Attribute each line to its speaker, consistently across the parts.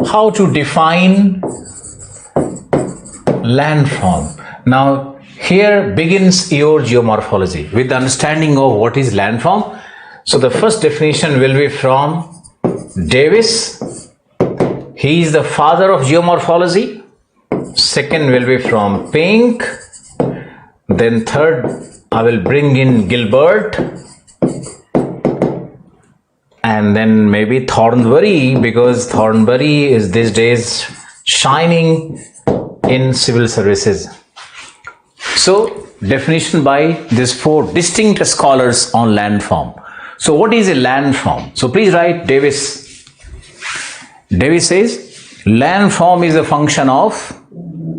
Speaker 1: how to define landform. Now here begins your geomorphology with the understanding of what is landform. So the first definition will be from Davis. He is the father of geomorphology. Second will be from Pink. Then third I will bring in Gilbert. And then maybe Thornbury, because Thornbury is these days shining in civil services. So definition by these four distinct scholars on landform. So what is a landform? So please write Davis. Davis says landform is a function of,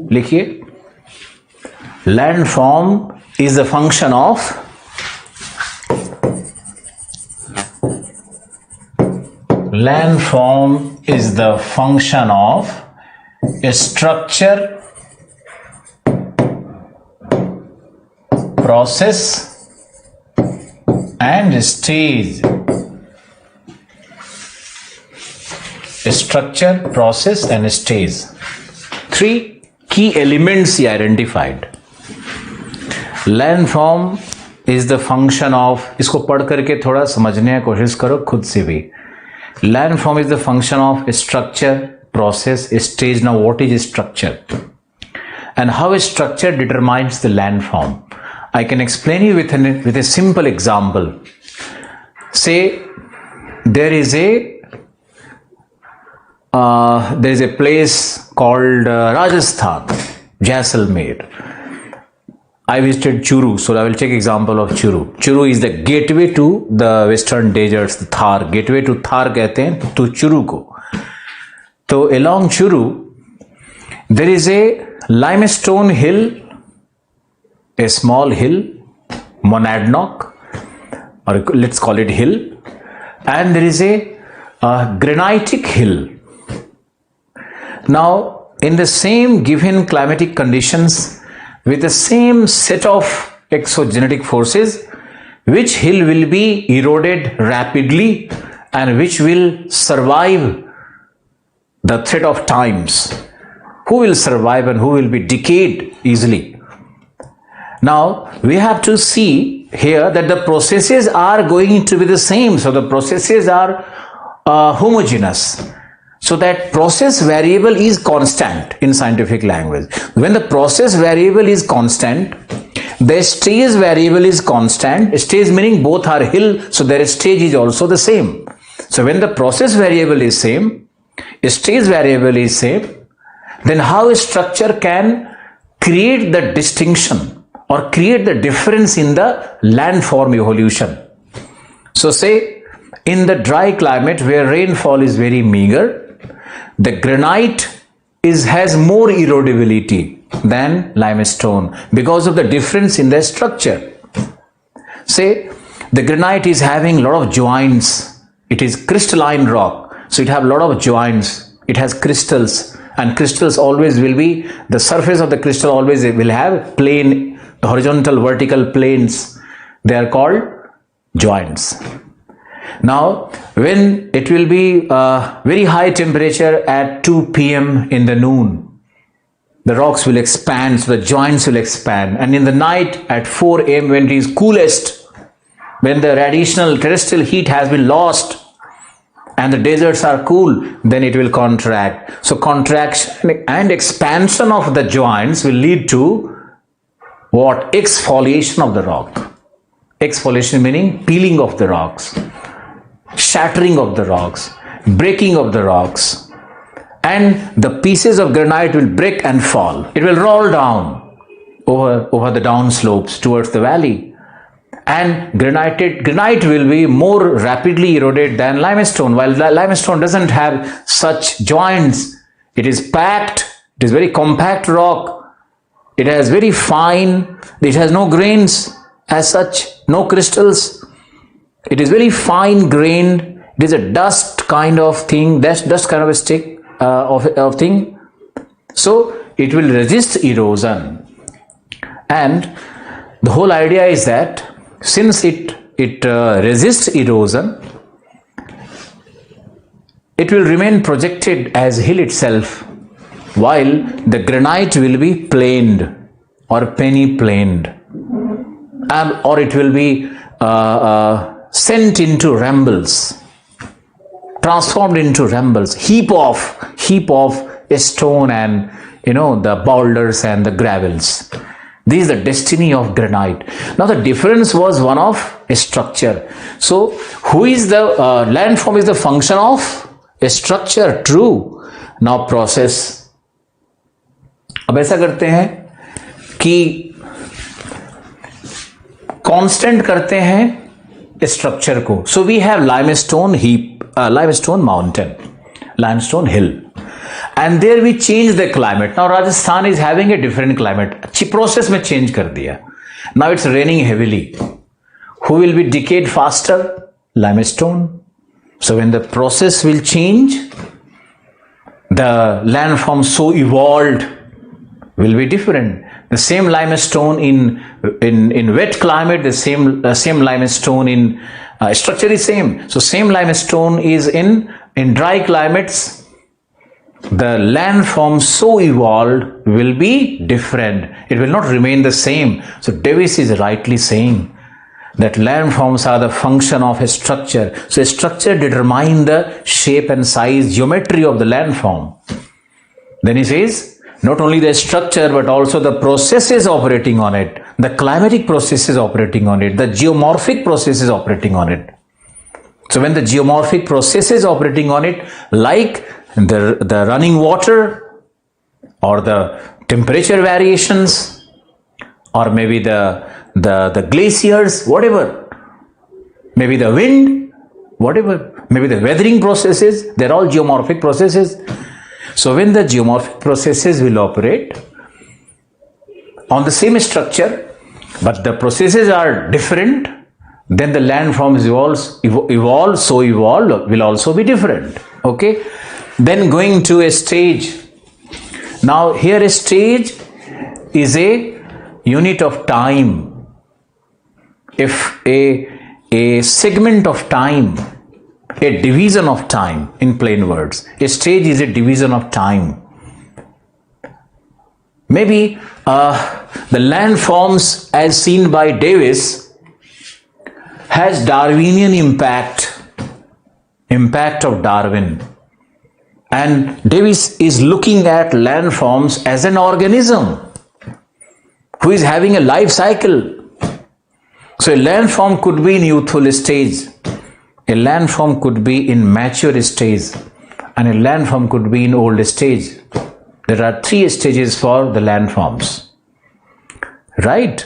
Speaker 1: likhiye, landform is a function of landform is the function of a structure, process and stage. A structure, process and stage. Three key elements he identified. Landform is the function of, इसको पढ़ करके थोड़ा समझने की कोशिश करो खुद से भी. Landform is the function of a structure, process, stage. Now what is a structure? And how a structure determines the landform? I can explain you with a simple example. Say there is a place called Rajasthan, Jaisalmer. I visited Churu, so I will take example of Churu. Churu is the gateway to the western deserts, the Thar. Gateway to Thar कहते हैं तो Churu को. So along Churu, there is a limestone hill, a small hill, monadnock, or let's call it hill, and there is a granitic hill. Now, in the same given climatic conditions, with the same set of exogenetic forces, which hill will be eroded rapidly and which will survive the threat of times? Who will survive and who will be decayed easily? Now, we have to see here that the processes are going to be the same. So, the processes are homogeneous. So that process variable is constant in scientific language. When the process variable is constant, the stage variable is constant. Stage meaning both are hill, so their stage is also the same. So when the process variable is same, stage variable is same, then how a structure can create the distinction or create the difference in the landform evolution? So say in the dry climate where rainfall is very meager, the granite has more erodibility than limestone because of the difference in the structure. Say the granite is having a lot of joints. It is crystalline rock, so it have a lot of joints. It has crystals, and crystals always will be, the surface of the crystal always will have plane, horizontal, vertical planes. They are called joints. Now, when it will be very high temperature at 2 p.m. in the noon, the rocks will expand, so the joints will expand. And in the night at 4 a.m. when it is coolest, when the radiational terrestrial heat has been lost and the deserts are cool, then it will contract. So contraction and expansion of the joints will lead to what? Exfoliation of the rock. Exfoliation meaning peeling of the rocks, shattering of the rocks, breaking of the rocks, and the pieces of granite will break and fall. It will roll down over the down slopes towards the valley, and granite will be more rapidly eroded than limestone. While limestone doesn't have such joints, it is packed, it is very compact rock, it has very fine, it has no grains as such, no crystals. It is very fine grained. It is a dust kind of thing, dust kind of a stick of thing. So it will resist erosion. And the whole idea is that since it resists erosion, it will remain projected as hill itself, while the granite will be planed or penny-planed, or it will be sent into rambles, transformed into rambles, heap of stone and the boulders and the gravels. This is the destiny of granite. Now the difference was one of a structure. So who is the landform is the function of a structure, true. Now process. अब ऐसा करते हैं कि constant करते हैं structure को. So we have limestone heap, limestone mountain, limestone hill, and there we change the climate. Now Rajasthan is having a different climate. अच्छी process में चेंज कर दिया. Now it's raining heavily. Who will be decade faster? Limestone. So when the process will change, the landform so evolved will be different. The same limestone in wet climate, the same limestone in structure is same. So same limestone is in dry climates. The landform so evolved will be different. It will not remain the same. So Davis is rightly saying that landforms are the function of a structure. So a structure determines the shape and size, geometry of the landform. Then he says, not only the structure but also the processes operating on it, the climatic processes operating on it, the geomorphic processes operating on it. So when the geomorphic processes operating on it, like the running water or the temperature variations, or maybe the glaciers, whatever, maybe the wind, whatever, maybe the weathering processes, they're all geomorphic processes. So when the geomorphic processes will operate on the same structure, but the processes are different, then the landforms will also be different. Okay. Then going to a stage. Now here a stage is a unit of time. If a segment of time, a division of time, in plain words, a stage is a division of time. Maybe the landforms as seen by Davis has Darwinian impact of Darwin, and Davis is looking at landforms as an organism who is having a life cycle. So a landform could be in youthful stage, a landform could be in mature stage, and a landform could be in old stage. There are 3 stages for the landforms, right?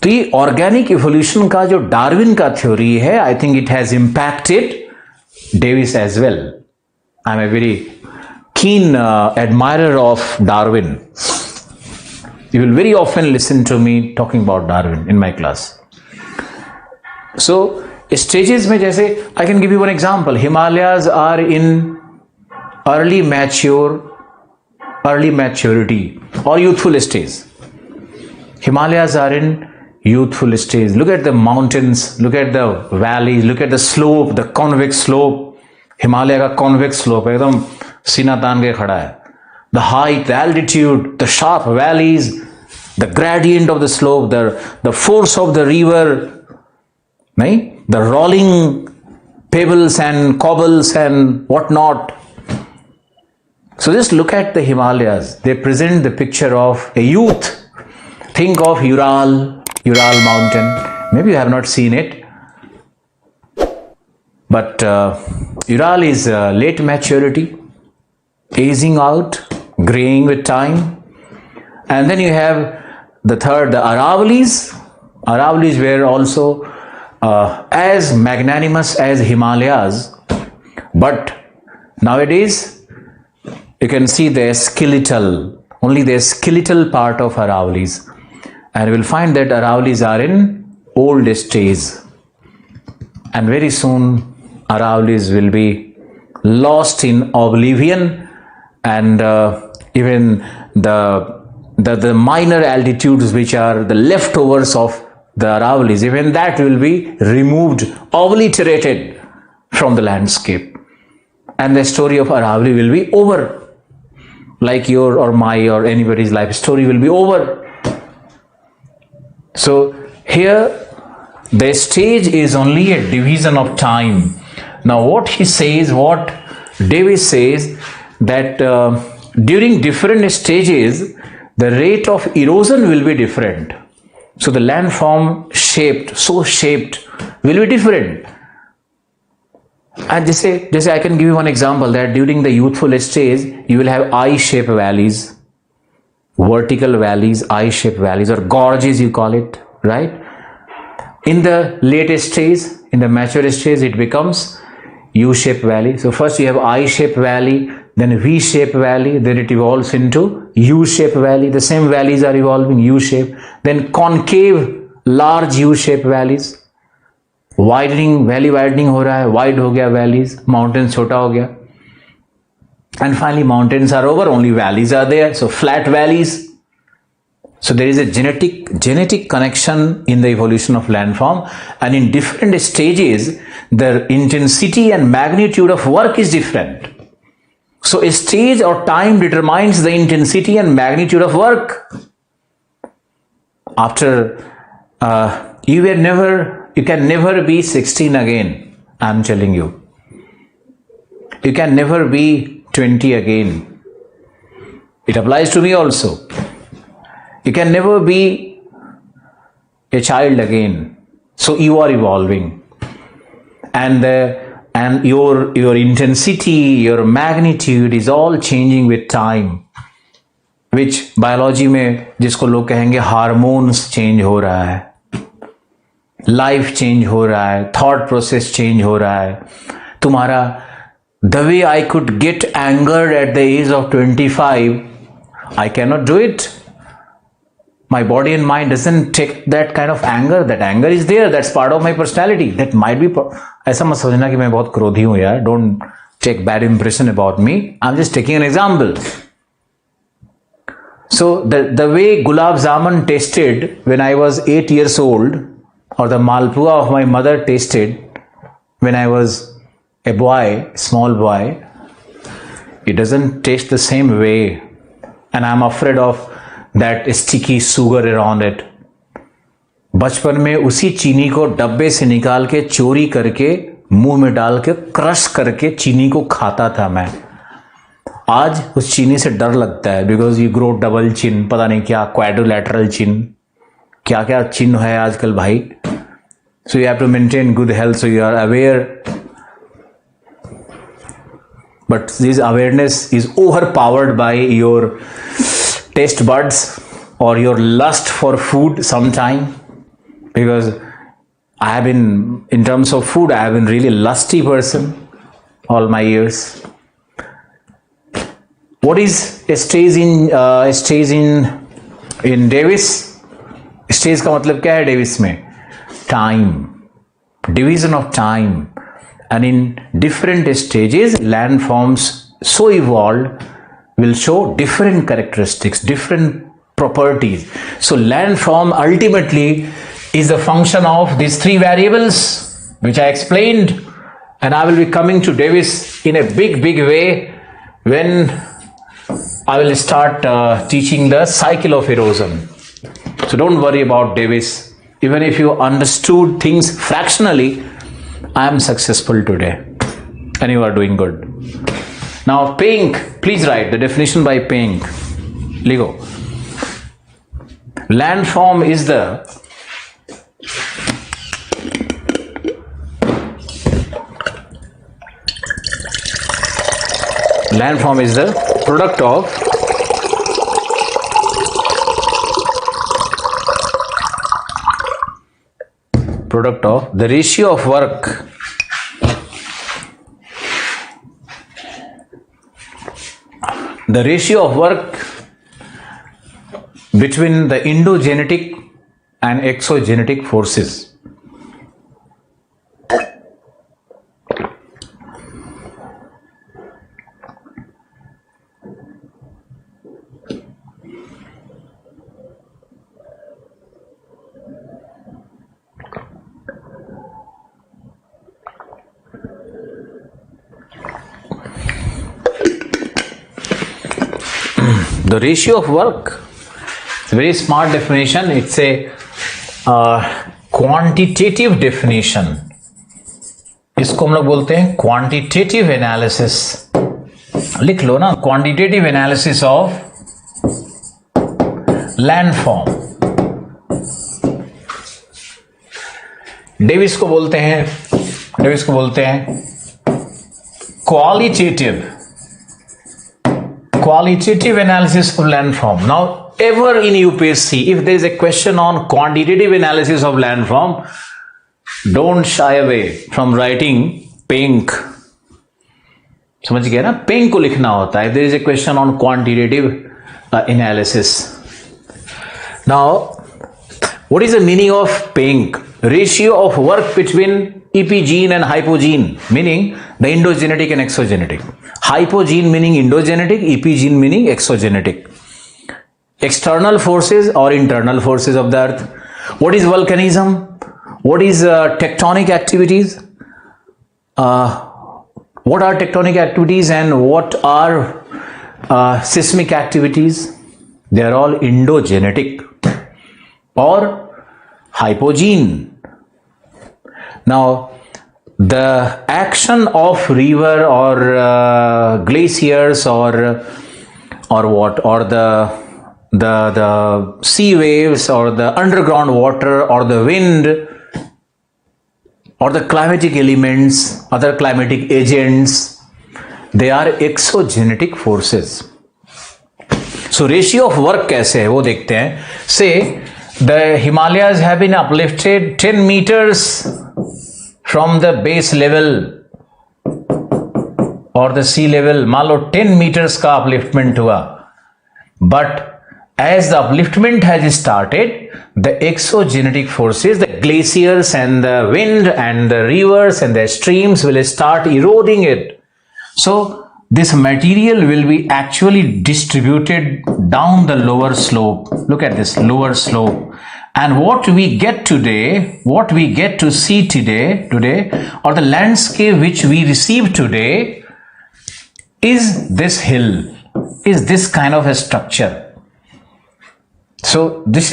Speaker 1: तो ये organic evolution का जो Darwin का theory है, I think it has impacted Davis as well. I am a very keen admirer of Darwin. You will very often listen to me talking about Darwin in my class. So stages में जैसे I can give you one example. Himalayas are in early maturity or youthful stage. Himalayas are in youthful stage. Look at the mountains, look at the valleys, look at the slope, the convex slope. Himalaya का convex slope एकदम सीना तान के खड़ा है. The height, the altitude, the sharp valleys, the gradient of the slope, the force of the river, नहीं? The rolling pebbles and cobbles and whatnot. So just look at the Himalayas. They present the picture of a youth. Think of Ural mountain. Maybe you have not seen it. But Ural is late maturity, aging out, graying with time. And then you have the third, the Aravalis. Aravalis were also as magnanimous as Himalayas, but nowadays you can see only the skeletal part of Aravalis, and you will find that Aravalis are in old stage, and very soon Aravalis will be lost in oblivion, and even the minor altitudes which are the leftovers of the Aravalis, even that will be removed, obliterated from the landscape. and the story of Aravali will be over. Like your or my or anybody's life story will be over. So here the stage is only a division of time. Now what he says, what Davis says, that during different stages the rate of erosion will be different. So the landform shaped will be different. And just I can give you one example, that during the youthful stage you will have I-shaped valleys, vertical valleys, I-shaped valleys, or gorges you call it, right? In the late stage, in the mature stage, it becomes U-shaped valley. So first you have I-shaped valley, then V-shaped valley, then it evolves into U-shaped valley. The same valleys are evolving U-shaped, then concave large U-shaped valleys. Widening, valley widening हो रहा है, wide हो गया valleys, mountains छोटा हो गया, and finally mountains are over, only valleys are there, so flat valleys. So there is a genetic connection in the evolution of landform, and in different stages the intensity and magnitude of work is different. So a stage or time determines the intensity and magnitude of work. After you can never be 16 again, I'm telling you. You can never be 20 again. It applies to me also. You can never be a child again. So you are evolving. And your intensity, your magnitude is all changing with time. Which biology में जिसको लोग कहेंगे hormones change हो रहा है, life change हो रहा है, थॉट प्रोसेस चेंज हो रहा है. तुम्हारा the way I could get angered at the age of 25, I cannot do it. My body and mind doesn't take that kind of anger. That anger is there. That's part of my personality. That might be. ऐसा मत समझना कि मैं बहुत क्रोधी हूँ यार. Don't take bad impression about me. I'm just taking an example. So the way gulab jamun tasted when I was 8 years old, or the malpua of my mother tasted when I was a boy, small boy, it doesn't taste the same way, and I'm afraid of that sticky sugar around it. बचपन में उसी चीनी को डब्बे से निकाल के चोरी करके मुंह में डाल के क्रश करके चीनी को खाता था मैं. आज उस चीनी से डर लगता है, because you grow double chin, पता नहीं क्या क्वाड्रिलैटरल चिन, क्या क्या चिन्ह है आजकल भाई. So you have to maintain good health, so you are aware. But this awareness is overpowered by your taste buds or your lust for food sometime. Because I have been, in terms of food, I have been really lusty person all my years. What is a stage in Davis? Stage का मतलब क्या है Davis में? Time, division of time, and in different stages landforms so evolved will show different characteristics, different properties. So landform ultimately is the function of these three variables which I explained, and I will be coming to Davis in a big way when I will start teaching the cycle of erosion. So don't worry about Davis. Even if you understood things fractionally, I am successful today and you are doing good. Now pink, please write the definition by pink. Ligo. Landform is the product of the ratio of work between the endogenetic and exogenetic forces. The ratio of work. It's a very smart definition. It's a quantitative definition. इसको हम लोग बोलते हैं quantitative analysis. लिख लो ना, quantitative analysis of landform. Davis को बोलते हैं qualitative analysis of landform. Now, ever in UPSC, if there is a question on quantitative analysis of landform, don't shy away from writing pink. समझ गया ना, pink को लिखना होता है. There is a question on quantitative analysis. Now, what is the meaning of pink? Ratio of work between epigene and hypogene, meaning the endogenetic and exogenetic. Hypogene meaning endogenetic, epigene meaning exogenetic. External forces or internal forces of the earth. What is volcanism? What is tectonic activities? What are tectonic activities and what are seismic activities? They are all endogenetic or hypogene. Now, the action of river or glaciers or the sea waves or the underground water or the wind or the climatic elements, other climatic agents, they are exogenetic forces. So ratio of work कैसे है वो देखते हैं. Say the Himalayas have been uplifted 10 meters from the base level or the sea level. मान लो 10 meters का upliftment हुआ, but as the upliftment has started, the exogenetic forces, the glaciers and the wind and the rivers and the streams will start eroding it. So this material will be actually distributed down the lower slope. Look at this lower slope. And what we get today, what we get to see today, or the landscape which we receive today is this hill, is this kind of a structure. So this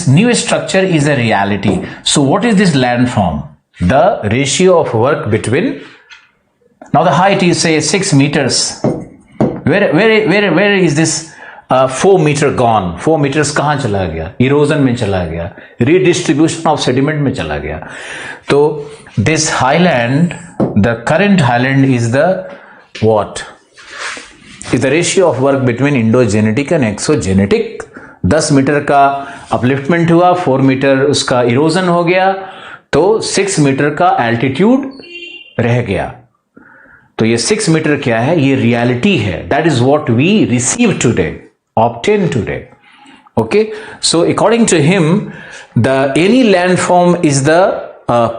Speaker 1: new structure is a reality. So what is this landform? The ratio of work between, now the height is say 6 meters. Where is this 4 meter gone? 4 meters कहाँ चला गया? Erosion में चला गया, redistribution of sediment में चला गया. तो this highland, the current highland is the what? Is the ratio of work between endogenetic and exogenetic. 10 metre का अपलिफ्टमेंट हुआ, 4 मीटर उसका इरोजन हो गया, तो 6 मीटर का एल्टीट्यूड रह गया. तो ये 6 मीटर क्या है? ये रियलिटी है. That is what we receive today, obtain today. Okay, so according to him the any landform is the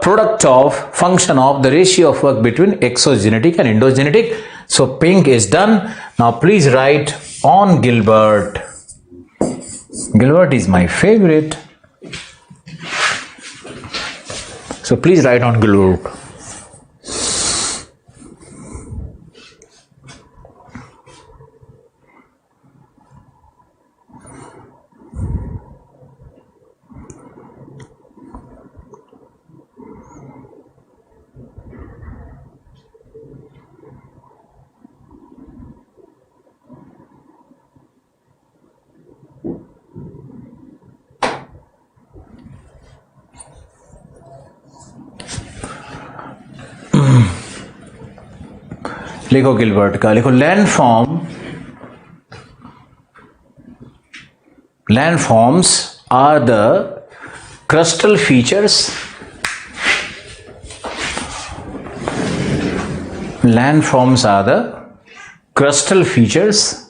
Speaker 1: product of function of the ratio of work between exogenetic and endogenetic. So pink is done. Now please write on Gilbert. Gilbert is my favorite. So please write on Gilbert. लिखो Gilbert का, लिखो landforms are the crustal features. Landforms are the crustal features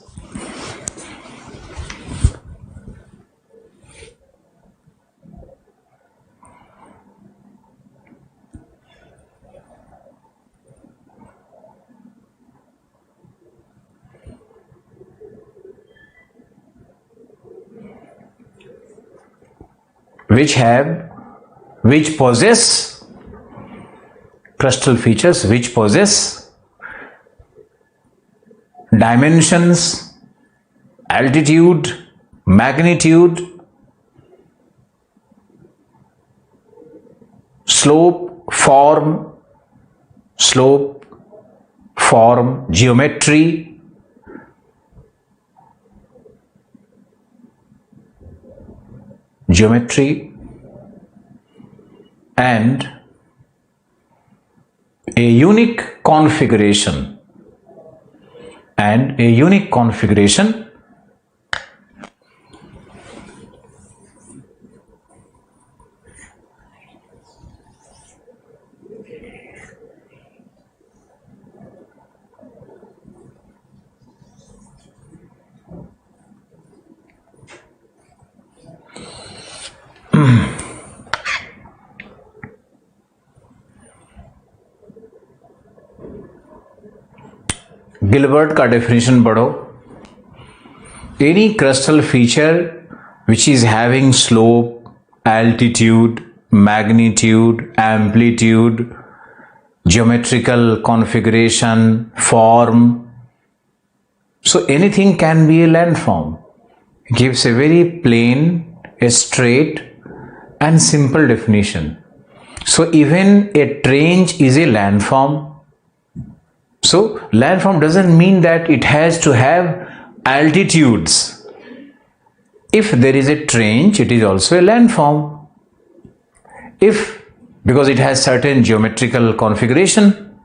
Speaker 1: which possess crustal features, which possess dimensions altitude, magnitude, slope, form, geometry, and a unique configuration. Gilbert का definition पढ़ो. Any crustal feature which is having slope, altitude, magnitude, amplitude, geometrical configuration, form, so anything can be a landform. It gives a very plain, a straight and simple definition. So even a trench is a landform. So landform doesn't mean that it has to have altitudes. If there is a trench, it is also a landform. Because it has certain geometrical configuration.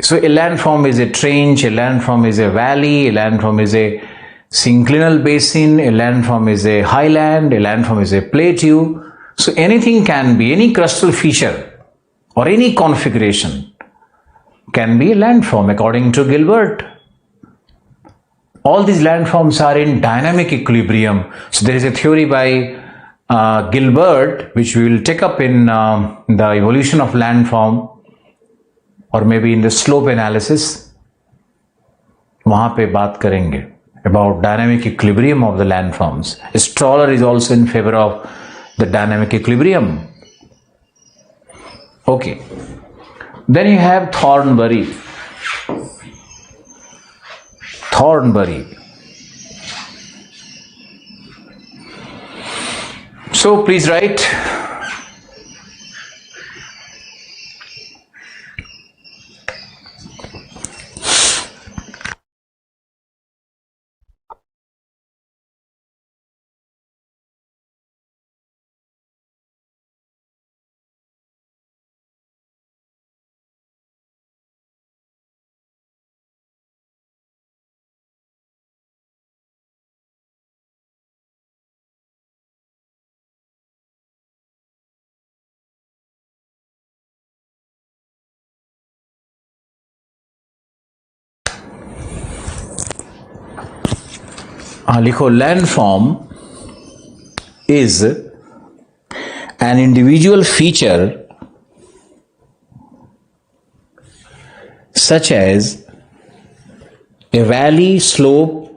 Speaker 1: So a landform is a trench, a landform is a valley, a landform is a synclinal basin, a landform is a highland, a landform is a plateau. So anything can be, any crustal feature or any configuration can be a landform according to Gilbert. All these landforms are in dynamic equilibrium. So there is a theory by Gilbert which we will take up in the evolution of landform or maybe in the slope analysis. वहाँ पे बात करेंगे about dynamic equilibrium of the landforms. Stoller is also in favor of the dynamic equilibrium. Okay. Then you have Thornbury. So please write. लिखो landform is an individual feature such as a valley, slope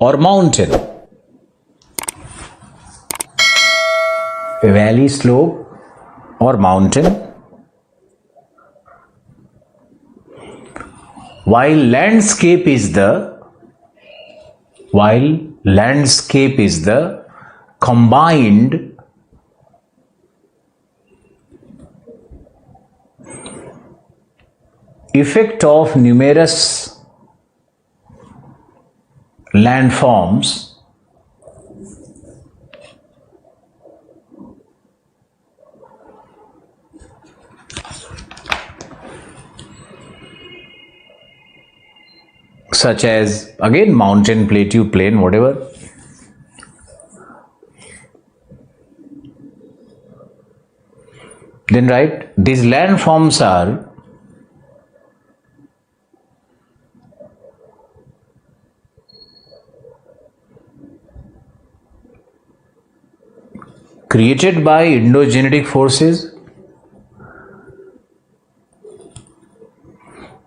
Speaker 1: or mountain. A valley, slope or mountain. While landscape is the combined effect of numerous landforms such as again mountain, plateau, plain, whatever. Then write these landforms are created by endogenetic forces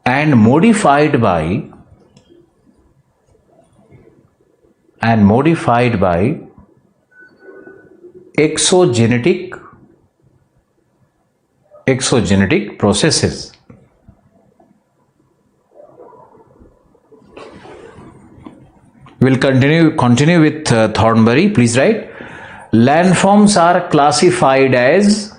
Speaker 1: and modified by exogenetic processes. We'll continue with Thornbury. Please write. Landforms are classified as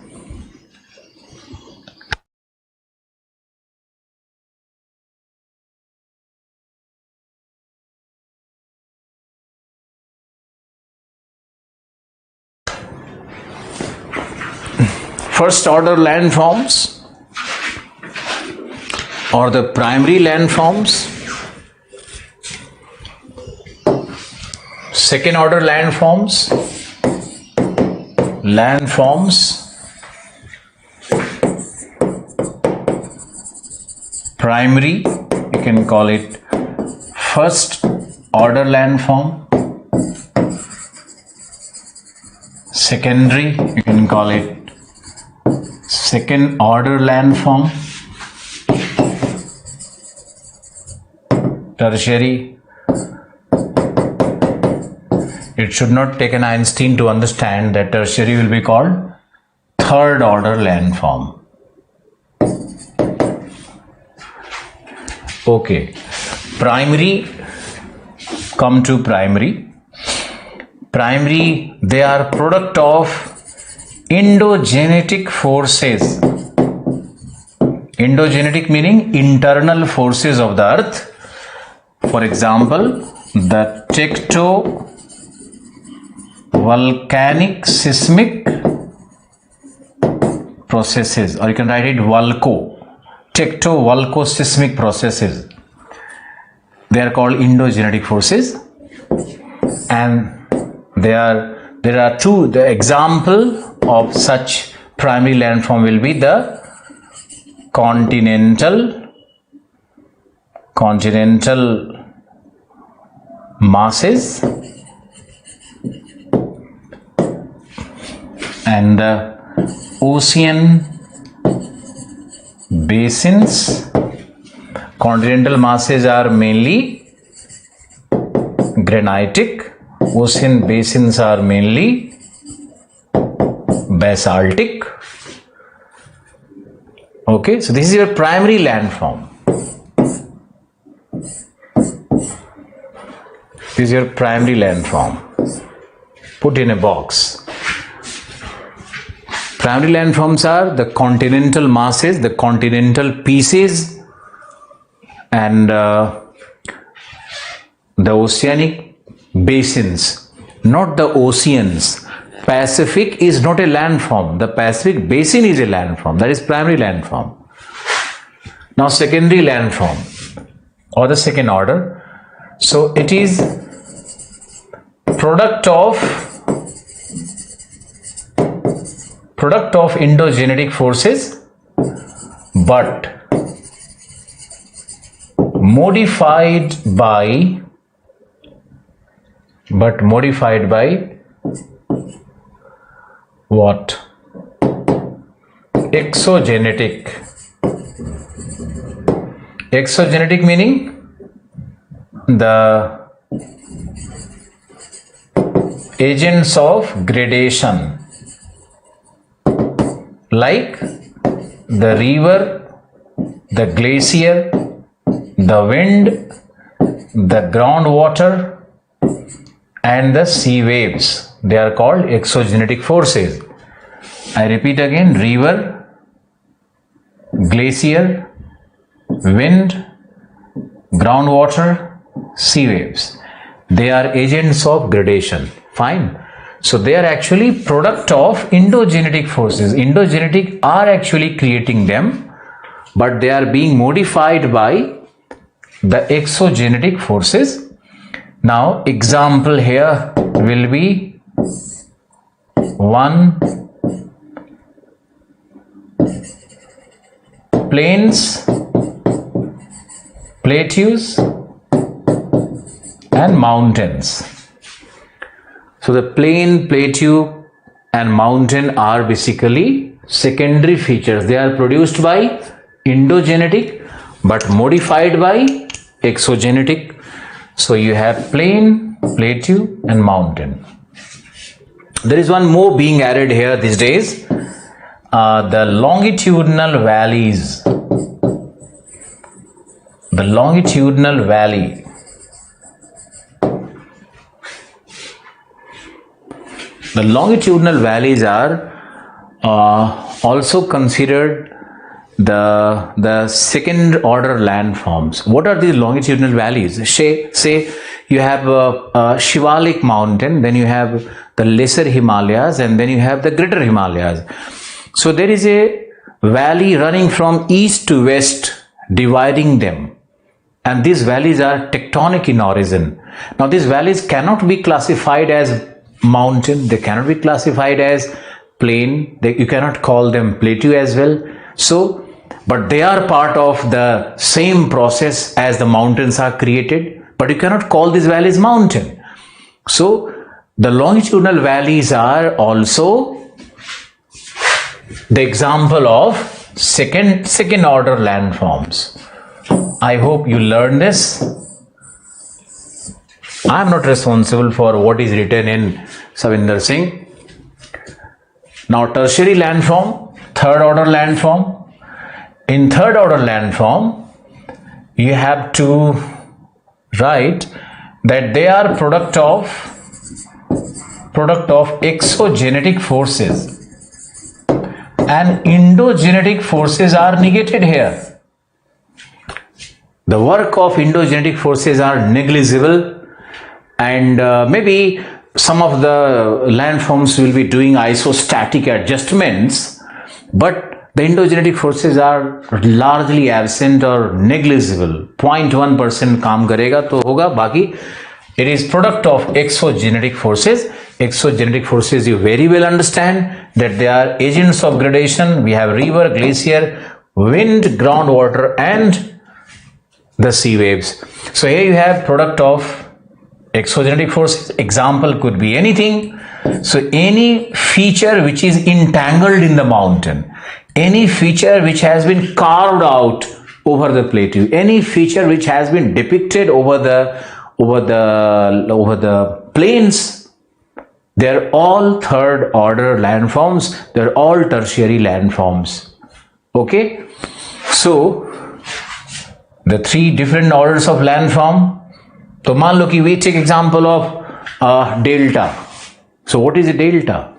Speaker 1: first order landforms or the primary landforms, second order landforms, primary, you can call it first order landform, secondary, you can call it second order landform, tertiary. It should not take an Einstein to understand that tertiary will be called third order landform. Okay, primary, come to primary. Primary, they are product of endogenetic forces. Endogenetic meaning internal forces of the earth. For example, the volcanic seismic processes, or you can write it tecto-volco-seismic processes. They are called endogenetic forces, and there are two. The example of such primary landform will be the continental masses and the ocean basins. Continental masses are mainly granitic, ocean basins are mainly basaltic. Okay, so this is your primary landform. This is your primary landform. Put in a box. Primary landforms are the continental masses, the continental pieces, and the oceanic basins, not the oceans. Pacific is not a landform. The Pacific basin is a landform. That is primary landform. Now secondary landform or the second order. So it is product of endogenetic forces, but modified by what? Exogenetic. Exogenetic meaning the agents of gradation, like the river, the glacier, the wind, the groundwater, and the sea waves. They are called exogenetic forces. I repeat again: river, glacier, wind, groundwater, sea waves. They are agents of gradation. Fine. So they are actually product of endogenetic forces. Endogenetic are actually creating them, but they are being modified by the exogenetic forces. Now example here will be one, plains, plateaus, and mountains. So the plain, plateau, and mountain are basically secondary features. They are produced by endogenetic but modified by exogenetic. So you have plain, plateau, and mountain. There is one more being added here these days. The longitudinal valleys. The longitudinal valley. The longitudinal valleys are also considered the second order landforms. What are these longitudinal valleys? Say you have a Shivalik mountain, then you have the lesser Himalayas, and then you have the greater Himalayas. So there is a valley running from east to west, dividing them. And these valleys are tectonic in origin. Now these valleys cannot be classified as mountain, they cannot be classified as plain, you cannot call them plateau as well. So, but they are part of the same process as the mountains are created, but you cannot call these valleys mountain. So the longitudinal valleys are also the example of second order landforms. I hope you learned this. I am not responsible for what is written in Savinder Singh. Now tertiary landform, third order landform. In third order landform, you have to write that they are product of exogenetic forces, and endogenetic forces are negated here. The work of endogenetic forces are negligible, and maybe some of the landforms will be doing isostatic adjustments, but the endogenetic forces are largely absent or negligible. 0.1% काम करेगा तो होगा, बाकी it is product of exogenetic forces. Exogenetic forces you very well understand that they are agents of gradation. We have river, glacier, wind, groundwater, and the sea waves. So here you have product of exogenetic forces. Example could be anything. So any feature which is entangled in the mountain, any feature which has been carved out over the plateau, any feature which has been depicted over the plains, they're all third order landforms, they're all tertiary landforms. Okay, so the three different orders of landform. So मान लो कि we take example of delta. So what is a delta?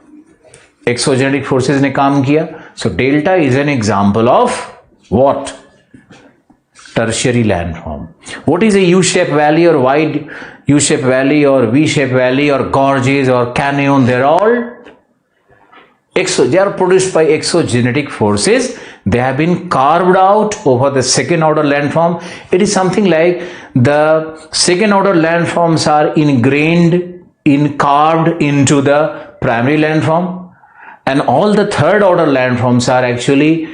Speaker 1: Exogenetic forces ने काम किया. So delta is an example of what? Tertiary landform. What is a U-shaped valley or wide U-shaped valley or V-shaped valley or gorges or canyon? They're all they are produced by exogenetic forces. They have been carved out over the second order landform. It is something like the second order landforms are carved into the primary landform, and all the third order landforms are actually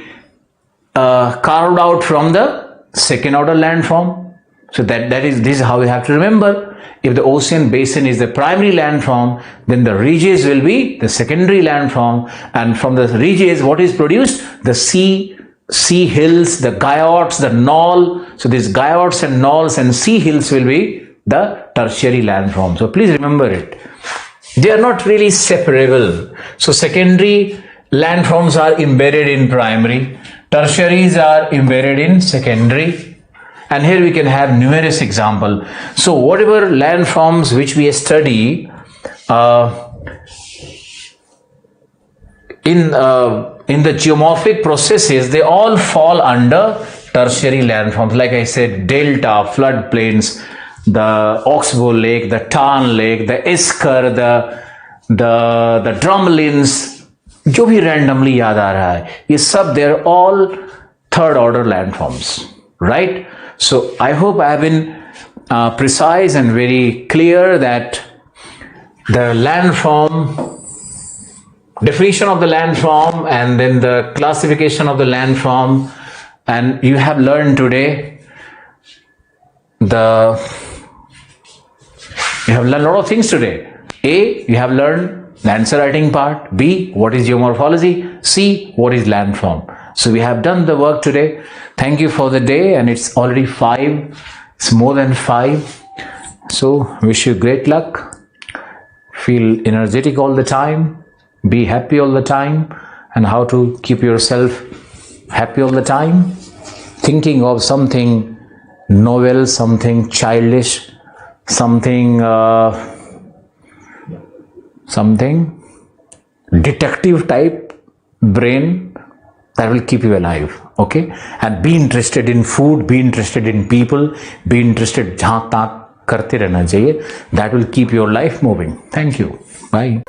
Speaker 1: carved out from the second order landform. So this is how you have to remember. If the ocean basin is the primary landform, then the ridges will be the secondary landform, and from the ridges what is produced? The sea hills, the guyards, the knoll. So these guyards and knolls and sea hills will be the tertiary landform. So please remember it. They are not really separable. So secondary landforms are embedded in primary, tertiaries are embedded in secondary. And here we can have numerous examples. So whatever landforms which we study in the geomorphic processes, they all fall under tertiary landforms. Like I said, delta, floodplains, the Oxbow Lake, the Tarn Lake, the Esker, the drumlins, जो भी randomly याद आ रहा है, ये सब they're all third order landforms, right? So I hope I have been precise and very clear that the landform, definition of the landform, and then the classification of the landform, and you have learned today you have learned a lot of things today. A, you have learned the answer writing part. B, what is geomorphology. C, what is landform. So we have done the work today. Thank you for the day, and it's already 5. It's more than 5. So wish you great luck. Feel energetic all the time. Be happy all the time. And how to keep yourself happy all the time? Thinking of something novel, something childish, something detective type brain that will keep you alive. Okay, and be interested in food, be interested in people, be interested जहाँ तक करते रहना चाहिए. That will keep your life moving. Thank you. Bye.